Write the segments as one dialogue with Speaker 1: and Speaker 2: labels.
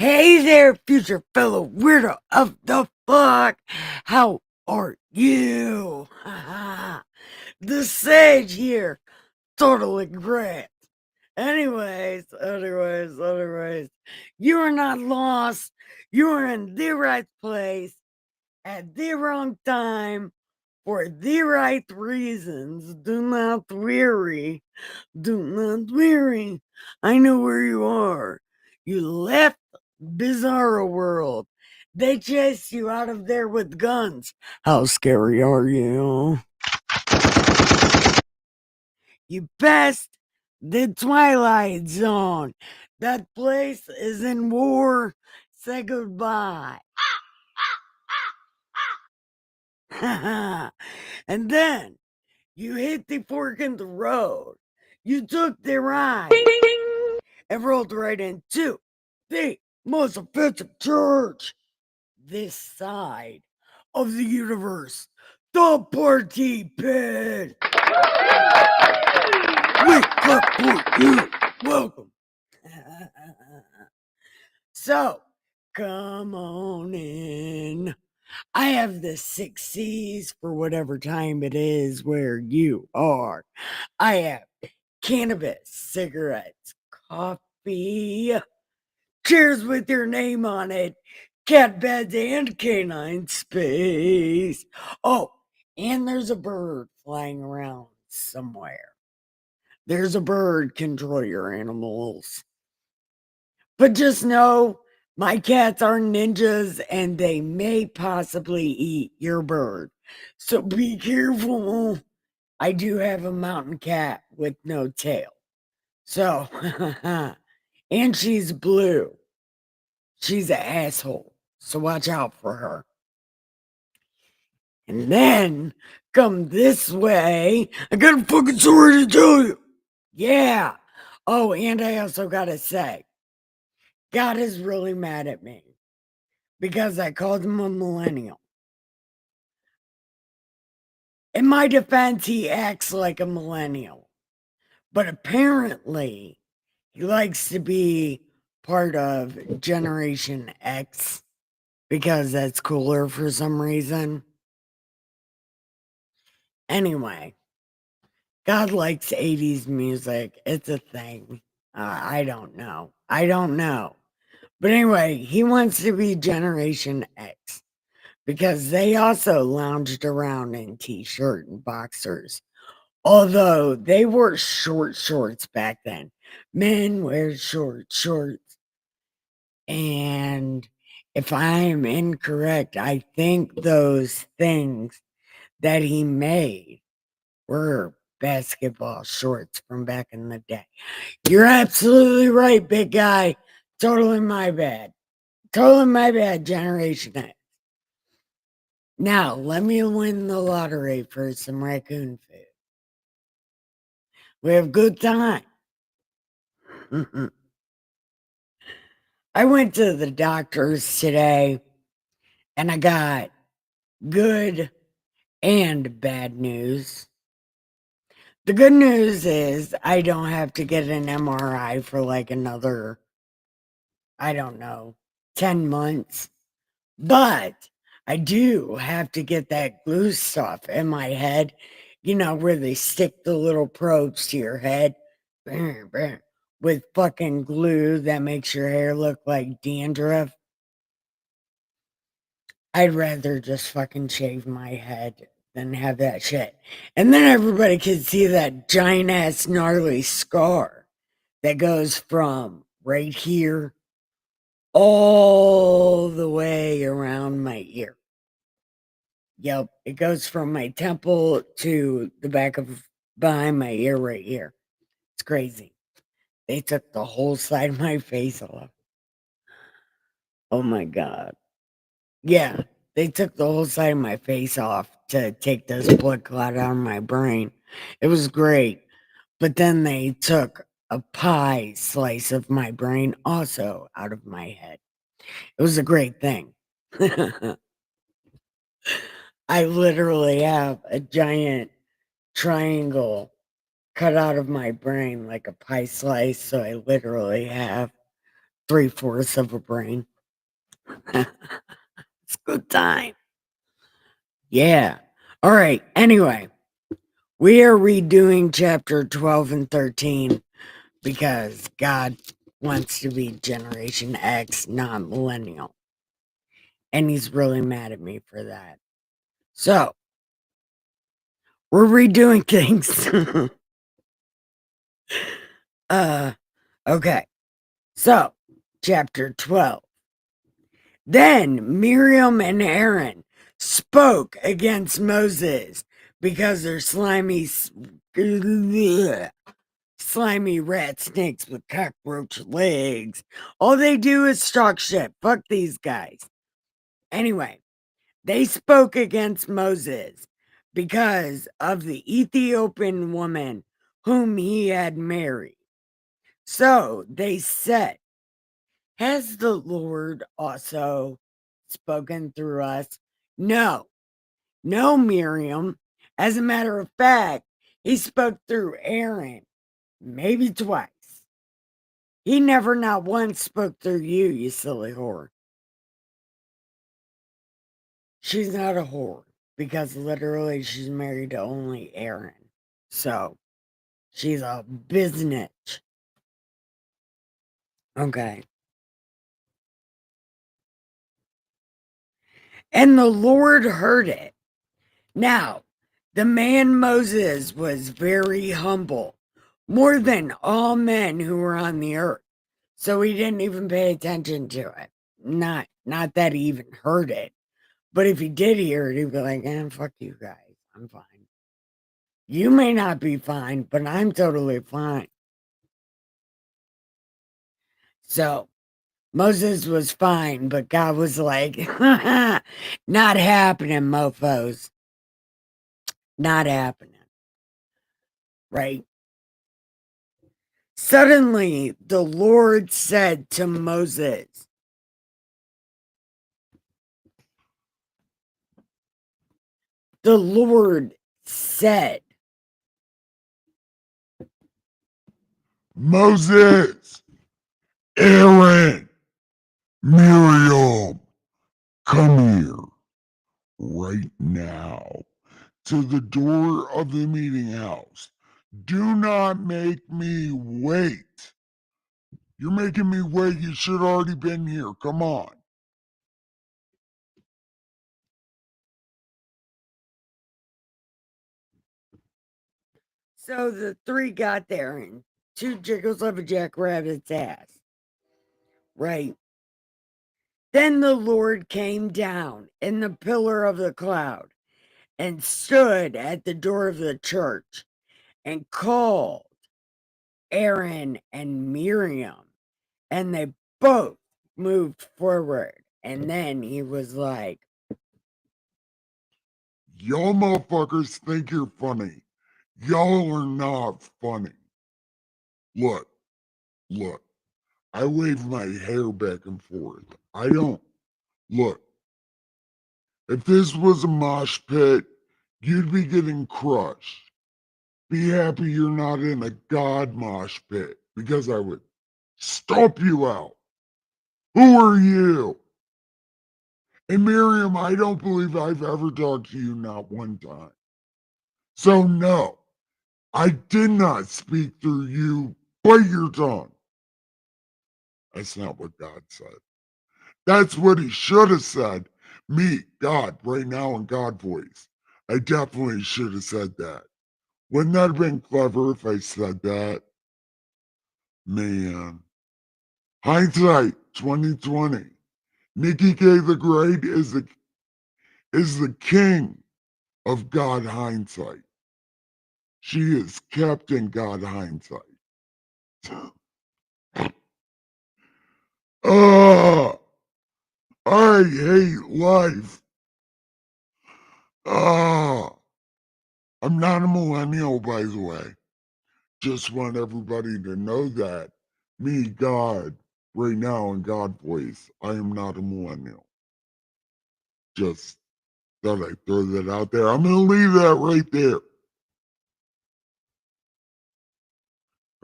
Speaker 1: Hey there, future fellow weirdo of the fuck. How are you? The sage here. Totally great. Anyways. You are not lost. You are in the right place at the wrong time for the right reasons. Do not weary. Do not weary. I know where you are. You left Bizarro World. They chased you out of there with guns. How scary are you? You passed the Twilight Zone. That place is in war. Say goodbye. And then you hit the fork in the road. You took the ride and rolled right into the most offensive church this side of the universe, the party pit. We clap for you. Welcome. So, come on in. I have the 6 C's for whatever time it is where you are. I have cannabis, cigarettes, coffee, cheers with your name on it, cat beds, and canine space. Oh, and there's a bird flying around somewhere. There's a bird, control your animals. But just know my cats are ninjas and they may possibly eat your bird. So be careful. I do have a mountain cat with no tail. So, and she's blue. She's an asshole. So watch out for her. And then come this way. I got a fucking story to tell you. Yeah. Oh, and I also gotta say, God is really mad at me because I called him a millennial. In my defense, he acts like a millennial, but apparently he likes to be part of Generation X because that's cooler for some reason. Anyway, God likes 80s music. It's a thing. I don't know. But anyway, he wants to be Generation X because they also lounged around in t-shirt and boxers. Although they wore short shorts back then. Men wear short shorts. And if I am incorrect, I think those things that he made were basketball shorts from back in the day. You're absolutely right, big guy. Totally my bad. Totally my bad, Generation X. Now, let me win the lottery for some raccoon food. We have good time. I went to the doctor's today and I got good and bad news. The good news is I don't have to get an MRI for like another, I don't know, 10 months. But I do have to get that glue stuff in my head, where they stick the little probes to your head with fucking glue that makes your hair look like dandruff. I'd rather just fucking shave my head than have that shit. And then everybody could see that giant ass gnarly scar that goes from right here all the way around my ear. Yep, it goes from my temple to the back of behind my ear right here. It's crazy. They took the whole side of my face off. Oh my God. Yeah, they took the whole side of my face off to take this blood clot out of my brain. It was great. But then they took a pie slice of my brain also out of my head. It was a great thing. I literally have a giant triangle cut out of my brain like a pie slice. So I literally have 3/4 of a brain. It's a good time. Yeah. All right. Anyway, we are redoing chapter 12 and 13 because God wants to be Generation X, not millennial. And he's really mad at me for that. So, we're redoing things. Okay. So, chapter 12. Then Miriam and Aaron spoke against Moses because their slimy rat snakes with cockroach legs. All they do is talk shit. Fuck these guys. Anyway, they spoke against Moses because of the Ethiopian woman whom he had married. So they said, has the Lord also spoken through us? No, no, Miriam. As a matter of fact, he spoke through Aaron, maybe twice. He never not once spoke through you, you silly whore. She's not a whore because literally she's married to only Aaron. So she's a business. Okay. And the Lord heard it. Now, the man Moses was very humble, more than all men who were on the earth. So he didn't even pay attention to it. Not that he even heard it. But if he did hear it, he'd be like, fuck you guys. I'm fine. You may not be fine, but I'm totally fine. So Moses was fine, but God was like, not happening, mofos. Not happening. Right? Suddenly, the Lord said to Moses, the Lord said,
Speaker 2: Moses, Aaron, Miriam, come here right now to the door of the meeting house. Do not make me wait. You're making me wait. You should already been here. Come on.
Speaker 1: so the three got there and two jiggles of a jackrabbit's ass. Right. Then the Lord came down in the pillar of the cloud and stood at the door of the church and called Aaron and Miriam, and they both moved forward. And then he was like,
Speaker 2: Y'all motherfuckers think you're funny. Y'all are not funny. Look, look. I wave my hair back and forth. I don't. Look, if this was a mosh pit, you'd be getting crushed. Be happy you're not in a God mosh pit because I would stomp you out. Who are you? And Miriam, I don't believe I've ever talked to you not one time. So, no, I did not speak through you. Bite your tongue. That's not what God said. That's what he should have said. Me, God, right now in God voice. I definitely should have said that. Wouldn't that have been clever if I said that? Man. Hindsight 2020. Nikki K the Great is the king of God hindsight. She is Captain God hindsight. Ah, I hate life. Ah, I'm not a millennial, by the way. Just want everybody to know that. Me, God, right now in God voice, I am not a millennial. Just thought I'd throw that out there. I'm going to leave that right there.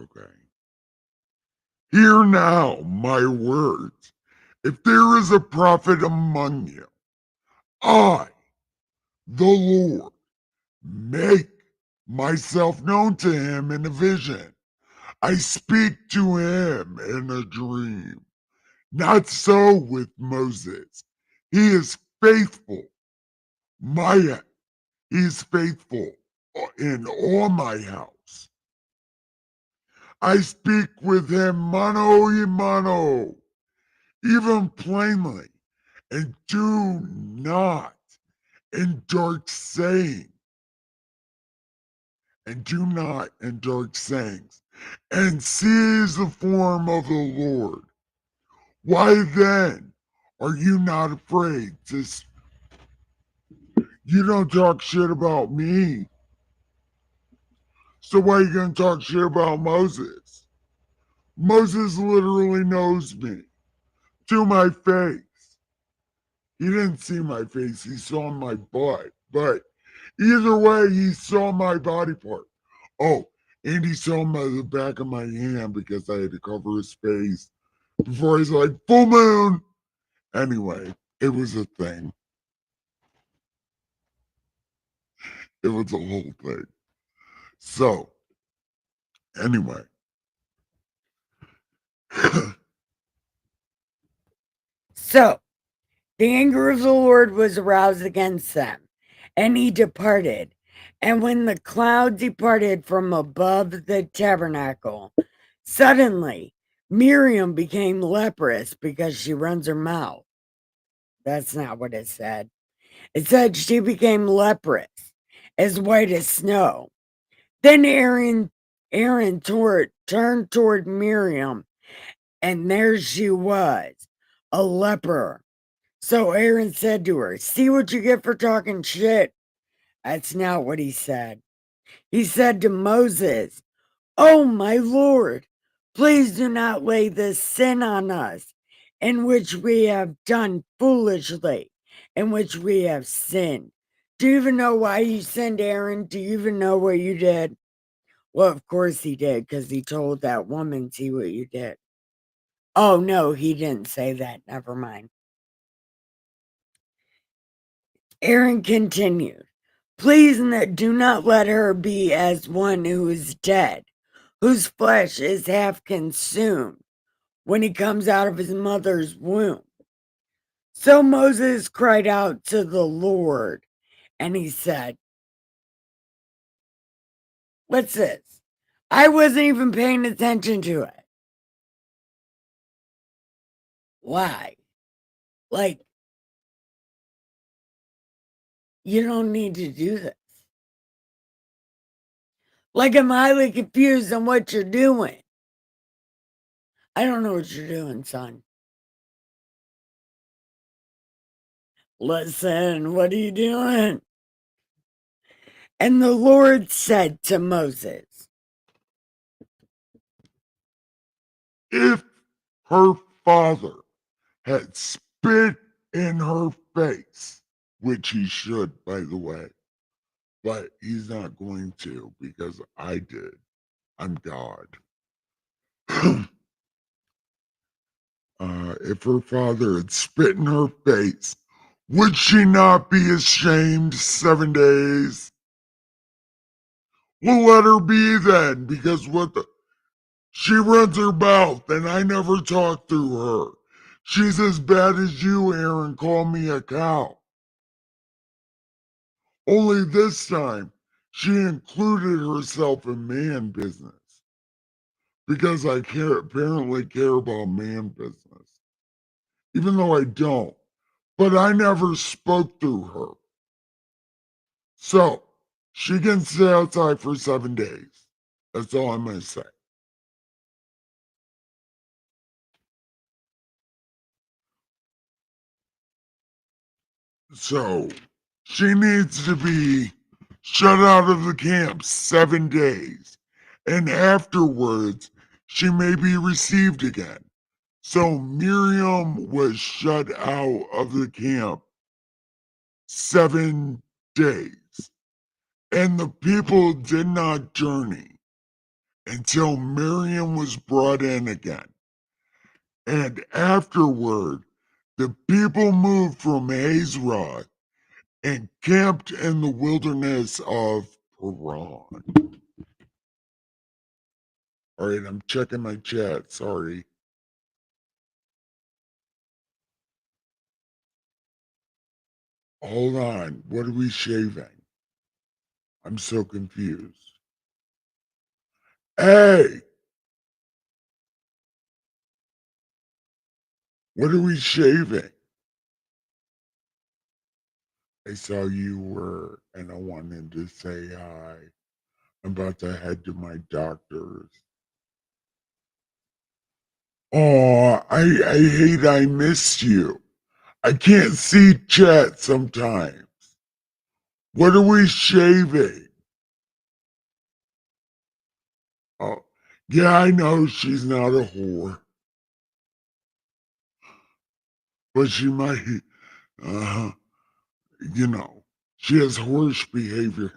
Speaker 2: Okay. Hear now my words. If there is a prophet among you, I, the Lord, make myself known to him in a vision. I speak to him in a dream. Not so with Moses. He is faithful. My he is faithful in all my house. I speak with him mano a mano, even plainly, and do not in dark saying, and do not in dark sayings, and seize the form of the Lord. Why then are you not afraid to? You don't talk shit about me. So why are you gonna talk shit about Moses? Moses literally knows me to my face. He didn't see my face, he saw my butt. But either way, he saw my body part. Oh, and he saw the back of my hand because I had to cover his face before he's like, full moon. Anyway, it was a thing. It was a whole thing. So, anyway.
Speaker 1: So the anger of the Lord was aroused against them, and he departed. And when the cloud departed from above the tabernacle, suddenly Miriam became leprous because she runs her mouth. That's not what it said. It said she became leprous, as white as snow. Then Aaron turned toward Miriam, and there she was, a leper. So Aaron said to her, "See what you get for talking shit." That's not what he said. He said to Moses, "Oh, my Lord, please do not lay this sin on us, in which we have done foolishly, in which we have sinned." Do you even know why you sent Aaron? Do you even know what you did? Well, of course he did, because he told that woman, "See what you did." Oh, no, he didn't say that. Never mind. Aaron continued, "Please do not let her be as one who is dead, whose flesh is half consumed when he comes out of his mother's womb." So Moses cried out to the Lord, and he said, "What's this? I wasn't even paying attention to it. Why? Like, you don't need to do this. Like, I'm highly confused on what you're doing. I don't know what you're doing, son. Listen, what are you doing?" And the Lord said to Moses,
Speaker 2: If her father had spit in her face, which he should, by the way, but he's not going to because I did. I'm God. If her father had spit in her face, would she not be ashamed 7 days? Well, let her be then, because what the. She runs her mouth, and I never talk to her. She's as bad as you, Aaron. Call me a cow. Only this time, she included herself in man business because I apparently care about man business, even though I don't. But I never spoke to her. So she can stay outside for 7 days. That's all I'm going to say. So she needs to be shut out of the camp 7 days. And afterwards, she may be received again. So Miriam was shut out of the camp 7 days. And the people did not journey until Miriam was brought in again. And afterward, the people moved from Hazeroth and camped in the wilderness of Paran. All right, I'm checking my chat. Sorry. Hold on. What are we shaving? I'm so confused. Hey, what are we shaving? I saw you were, and I wanted to say hi. I'm about to head to my doctor's. Oh, I hate I missed you. I can't see chat sometimes. What are we shaving? Oh, yeah, I know she's not a whore, but she might, uh, you know, she has horse behavior.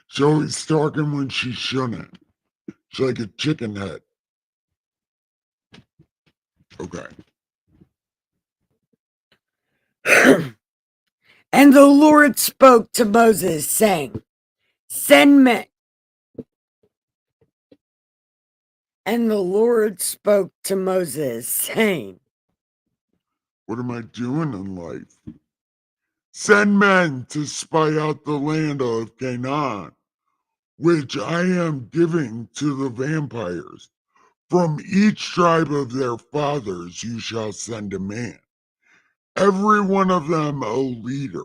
Speaker 2: She's always talking when she shouldn't. She's like a chicken head. Okay.
Speaker 1: And the Lord spoke to Moses, saying, Send men. And the Lord spoke to Moses, saying,
Speaker 2: What am I doing in life? Send men to spy out the land of Canaan, which I am giving to the vampires. From each tribe of their fathers you shall send a man, every one of them a leader.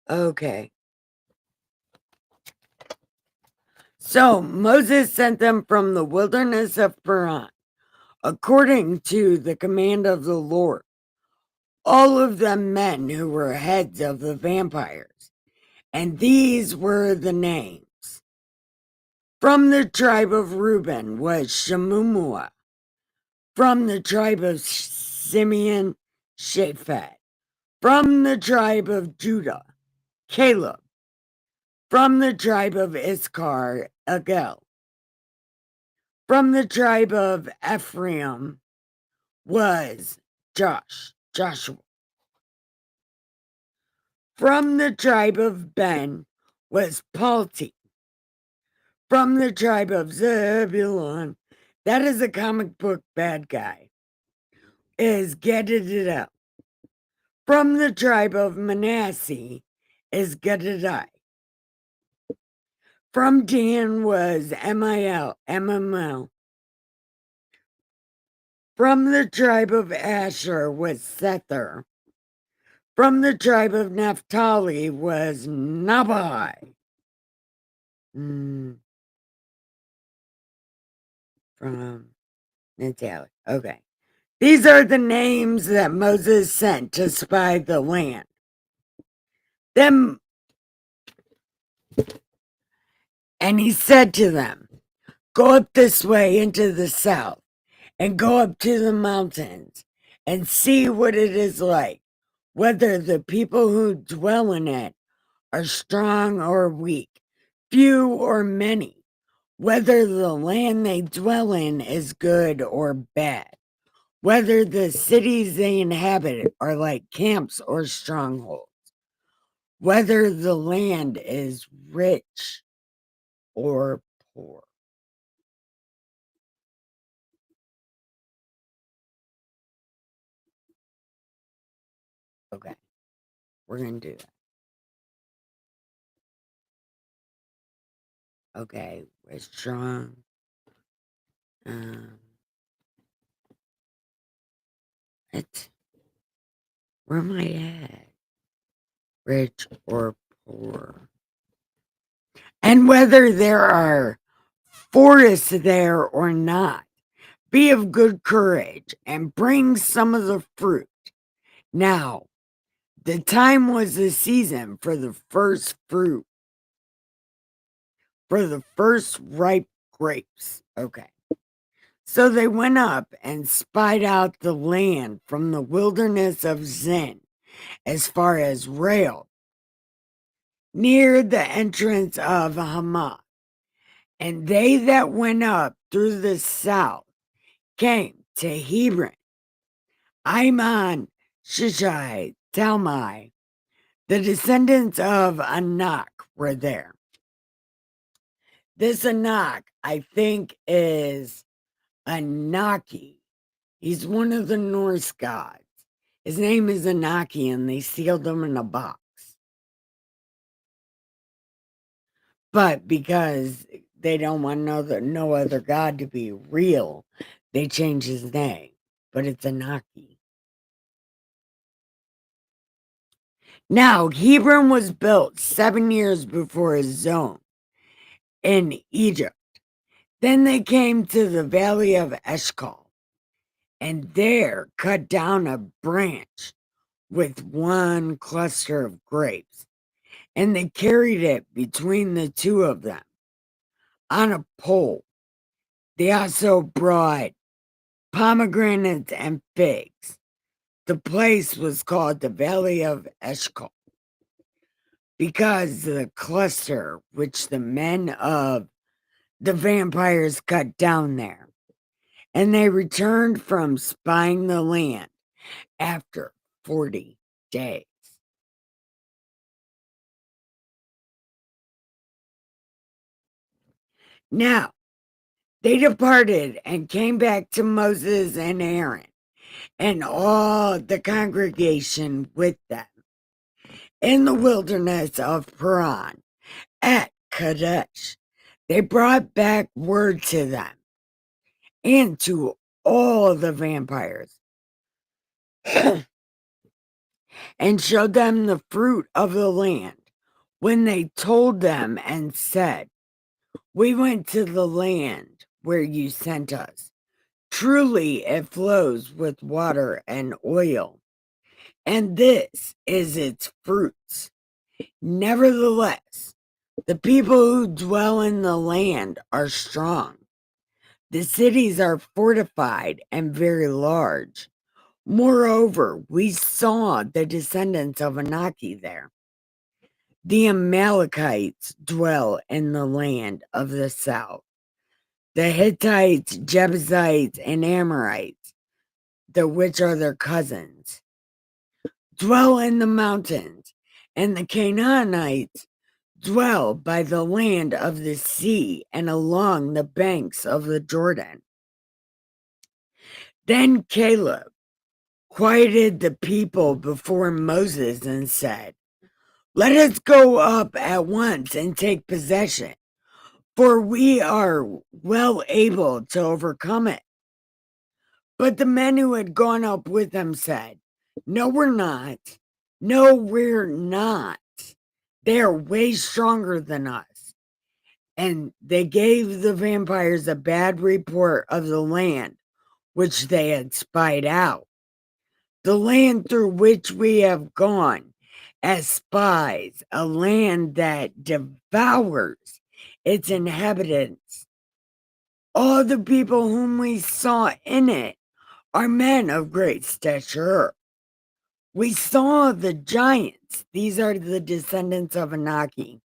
Speaker 1: Okay. So Moses sent them from the wilderness of Paran, according to the command of the Lord, all of them men who were heads of the vampires. And these were the names. From the tribe of Reuben was Shemumua. From the tribe of Simeon, Shaphat. From the tribe of Judah, Caleb. From the tribe of Issachar, Agel. From the tribe of Ephraim was Joshua. From the tribe of Ben was Palti. From the tribe of Zebulun, that is a comic book bad guy, is Gedaliah. From the tribe of Manasseh is Gedaliah. From Dan was MML. From the tribe of Asher was Sether. From the tribe of Naphtali was Nabai. From Naphtali. Okay. These are the names that Moses sent to spy the land. Then, and he said to them, Go up this way into the south, and go up to the mountains, and see what it is like, whether the people who dwell in it are strong or weak, few or many, whether the land they dwell in is good or bad, whether the cities they inhabit are like camps or strongholds, whether the land is rich or poor. Okay, we're going to do that. Okay, we're strong. Where am I at? Rich or poor. And whether there are forests there or not, be of good courage and bring some of the fruit. Now, the time was the season for the first fruit, for the first ripe grapes. Okay. So they went up and spied out the land from the wilderness of Zin as far as Rael. near the entrance of Hamath. And they that went up through the south came to Hebron, Iman, Shishai, Talmai. The descendants of Anak were there. This Anak, I think, is Anaki. He's one of the Norse gods. His name is Anaki, and they sealed him in a box. But because they don't want no other god to be real, they change his name. But it's Anaki. Now, Hebron was built 7 years before Zon in Egypt. Then they came to the valley of Eshcol, and there cut down a branch with one cluster of grapes, and they carried it between the two of them on a pole. They also brought pomegranates and figs. The place was called the Valley of Eshcol because the cluster which the men of the vampires cut down there. And they returned from spying the land after 40 days. Now, they departed and came back to Moses and Aaron and all the congregation with them in the wilderness of Paran at Kadesh. They brought back word to them and to all the vampires and showed them the fruit of the land when they told them and said, "We went to the land where you sent us. Truly it flows with water and oil, and this is its fruits. Nevertheless, the people who dwell in the land are strong. The cities are fortified and very large. Moreover, we saw the descendants of Anaki there. The Amalekites dwell in the land of the south. The Hittites, Jebusites, and Amorites, the which are their cousins, dwell in the mountains, and the Canaanites dwell by the land of the sea and along the banks of the Jordan." Then Caleb quieted the people before Moses and said, "Let us go up at once and take possession, for we are well able to overcome it." But the men who had gone up with him said, "No, we're not. No, we're not. They are way stronger than us." And they gave the vampires a bad report of the land which they had spied out. "The land through which we have gone as spies, a land that devours its inhabitants. All the people whom we saw in it are men of great stature. We saw the giants." These are the descendants of Anaki.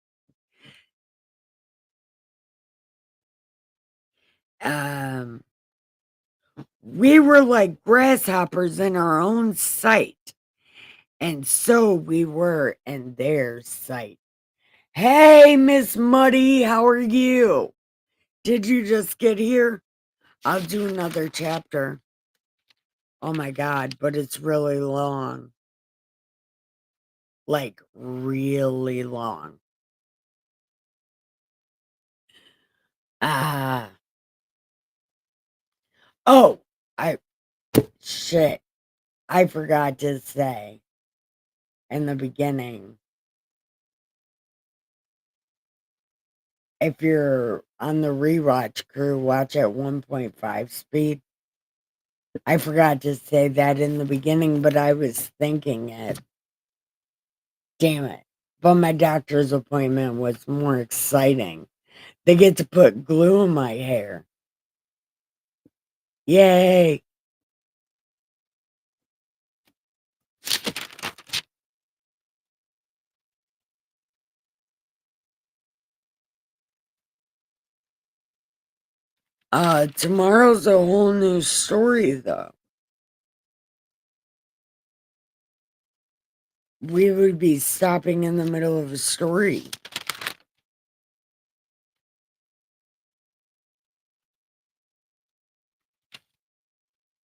Speaker 1: "We were like grasshoppers in our own sight, and so we were in their sight." Hey, Miss Muddy, how are you? Did you just get here? I'll do another chapter. Oh my God, but it's really long. Like, really long. Ah. Oh, shit. I forgot to say in the beginning. If you're on the rewatch crew, watch at 1.5 speed. I forgot to say that in the beginning, but I was thinking it. Damn it. But my doctor's appointment was more exciting. They get to put glue in my hair. Yay. Tomorrow's a whole new story, though. We would be stopping in the middle of a story.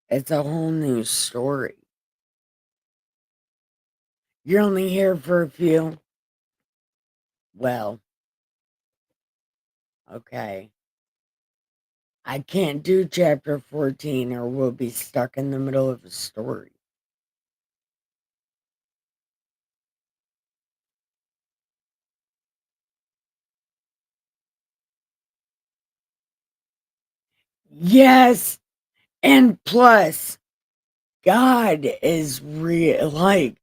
Speaker 1: It's a whole new story. You're only here for a few? Well, okay. I can't do chapter 14 or we'll be stuck in the middle of a story. Yes, and plus, God is real. Like,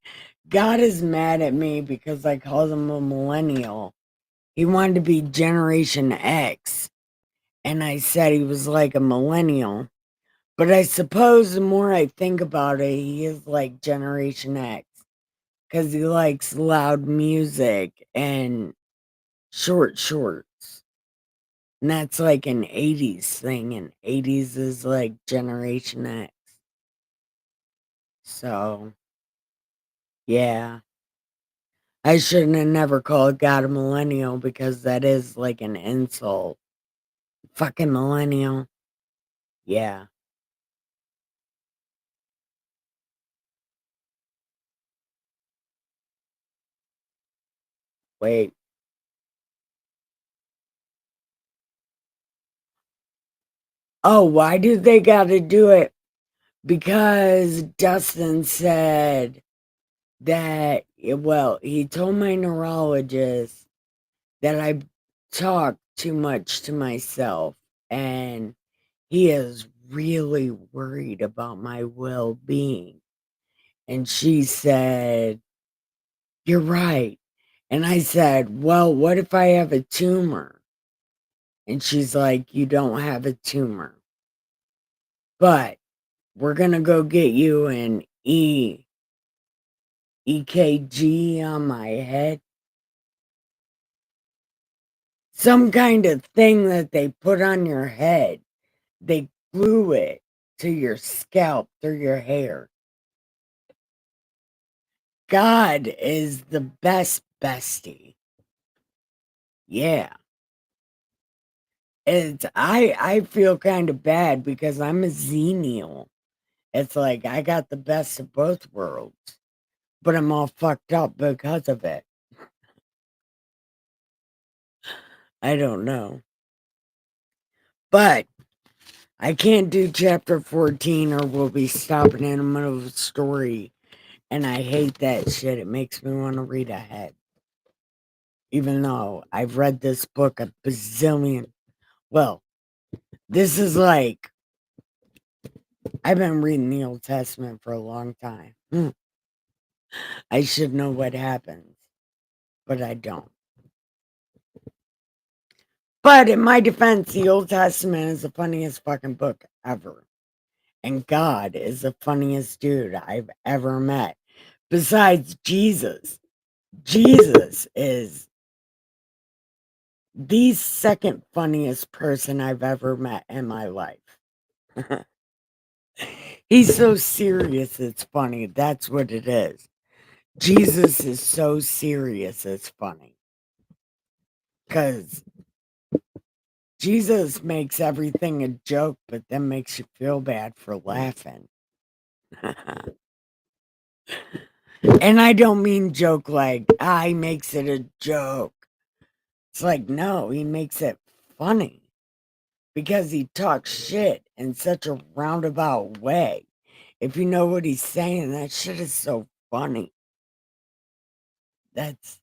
Speaker 1: God is mad at me because I called him a millennial. He wanted to be Generation X, and I said he was like a millennial. But I suppose the more I think about it, he is like Generation X because he likes loud music and short shorts. And that's like an 80s thing, and 80s is like Generation X. So, yeah. I shouldn't have never called God a millennial because that is like an insult. Fucking millennial. Yeah. Wait. Oh, why do they gotta do it? Because Dustin said that, well, he told my neurologist that I talk too much to myself and he is really worried about my well being. And she said, "You're right." And I said, "Well, what if I have a tumor?" And she's like, "You don't have a tumor, but we're going to go get you an EKG on my head." Some kind of thing that they put on your head. They glue it to your scalp through your hair. God is the best bestie. Yeah. I feel kind of bad because I'm a Xenial. It's like I got the best of both worlds, but I'm all fucked up because of it. I don't know. But I can't do chapter 14 or we'll be stopping in the middle of a story. And I hate that shit. It makes me want to read ahead. Even though I've read this book a bazillion. Well, this is like, I've been reading the Old Testament for a long time. I should know what happens, but I don't. But in my defense, the Old Testament is the funniest fucking book ever. And God is the funniest dude I've ever met. Besides Jesus. Jesus is the second funniest person I've ever met in my life. He's so serious, it's funny. That's what it is. Jesus is so serious, it's funny. Because Jesus makes everything a joke, but then makes you feel bad for laughing. And I don't mean joke like, he makes it a joke. It's like, no, he makes it funny because he talks shit in such a roundabout way. If you know what he's saying, that shit is so funny. That's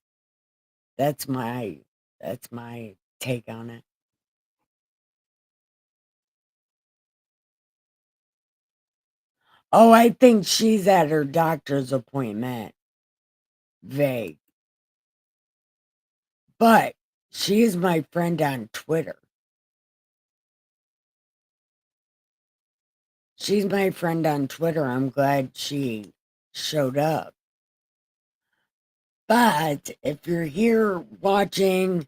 Speaker 1: that's my that's my take on it. Oh, I think she's at her doctor's appointment. Vague. But she is my friend on Twitter. She's my friend on Twitter. I'm glad she showed up. But if you're here watching,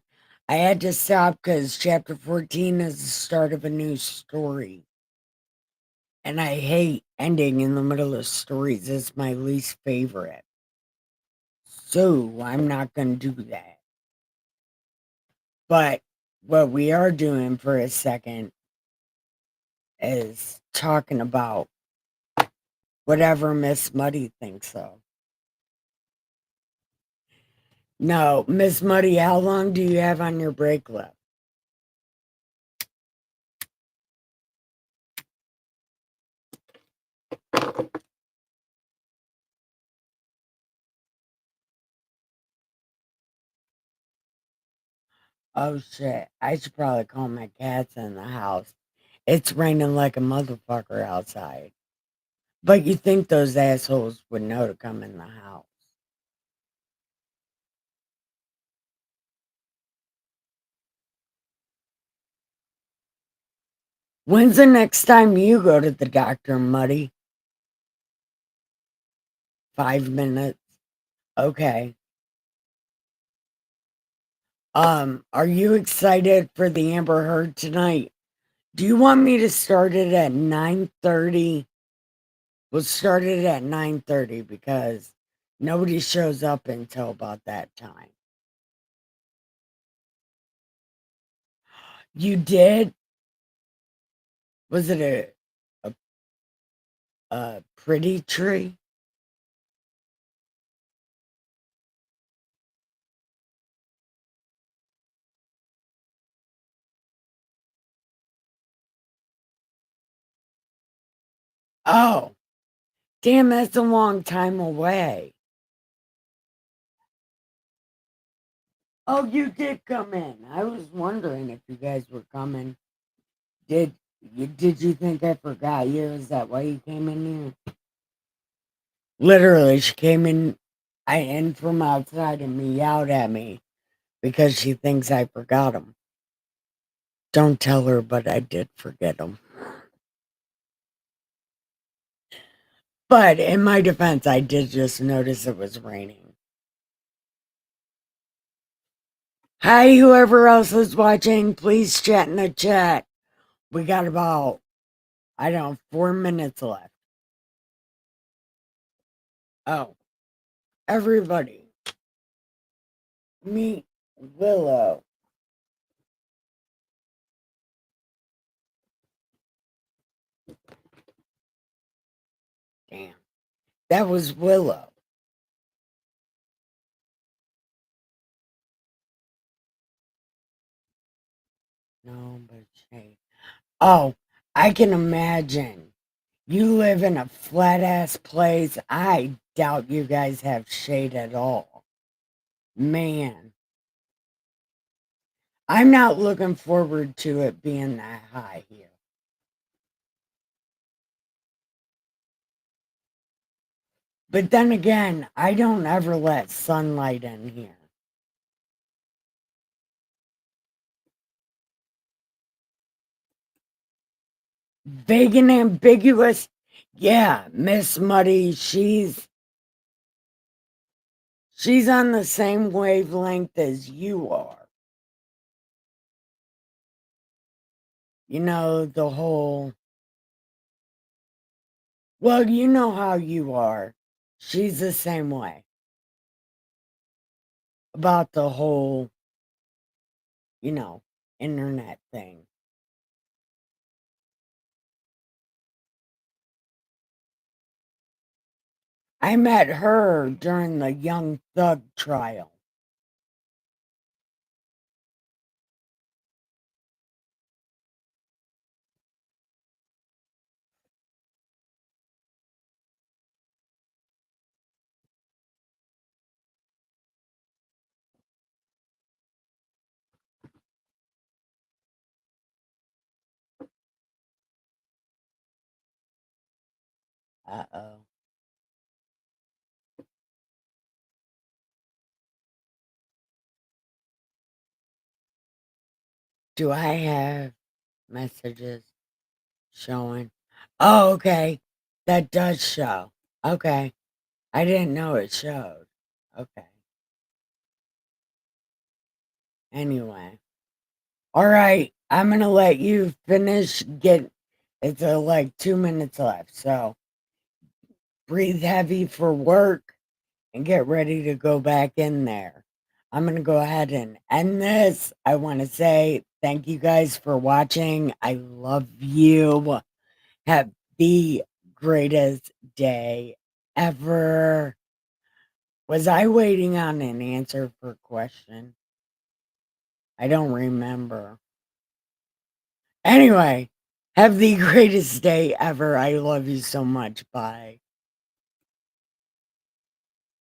Speaker 1: I had to stop because chapter 14 is the start of a new story. And I hate ending in the middle of stories. It's my least favorite. So I'm not going to do that. But what we are doing for a second is talking about whatever Miss Muddy thinks of. No, Miss Muddy, how long do you have on your break left? Oh shit, I should probably call my cats in the house. It's raining like a motherfucker outside. But you think those assholes would know to come in the house. When's the next time you go to the doctor, Muddy? 5 minutes. Okay. Are you excited for the Amber Heard tonight? Do you want me to start it at 9:30? We'll start it at 9:30 because nobody shows up until about that time. You did? Was it a pretty tree? Oh, damn, that's a long time away. Oh, you did come in. I was wondering if you guys were coming. Did you think I forgot you? Is that why you came in here? Literally, she came in from outside and meowed at me because she thinks I forgot him. Don't tell her, but I did forget him. But in my defense, I did just notice it was raining. Hi, whoever else is watching, please chat in the chat. We got about, I don't know, 4 minutes left. Oh, everybody, meet Willow. Damn, that was Willow. No, but shade. Oh, I can imagine. You live in a flat ass place. I doubt you guys have shade at all. Man, I'm not looking forward to it being that high here. But then again, I don't ever let sunlight in here. Vague and ambiguous. Yeah, Miss Muddy, she's on the same wavelength as you are. You know, the whole, well, you know how you are. She's the same way about the whole, you know, internet thing. I met her during the Young Thug trial. Uh-oh. Do I have messages showing? Oh, okay. That does show. Okay. I didn't know it showed. Okay. Anyway. All right, I'm gonna let you finish. It's like 2 minutes left, so breathe heavy for work and get ready to go back in there. I'm gonna go ahead and end this. I want to say thank you guys for watching. I love you. Have the greatest day ever. Was I waiting on an answer for a question? I don't remember. Anyway, have the greatest day ever. I love you so much. Bye.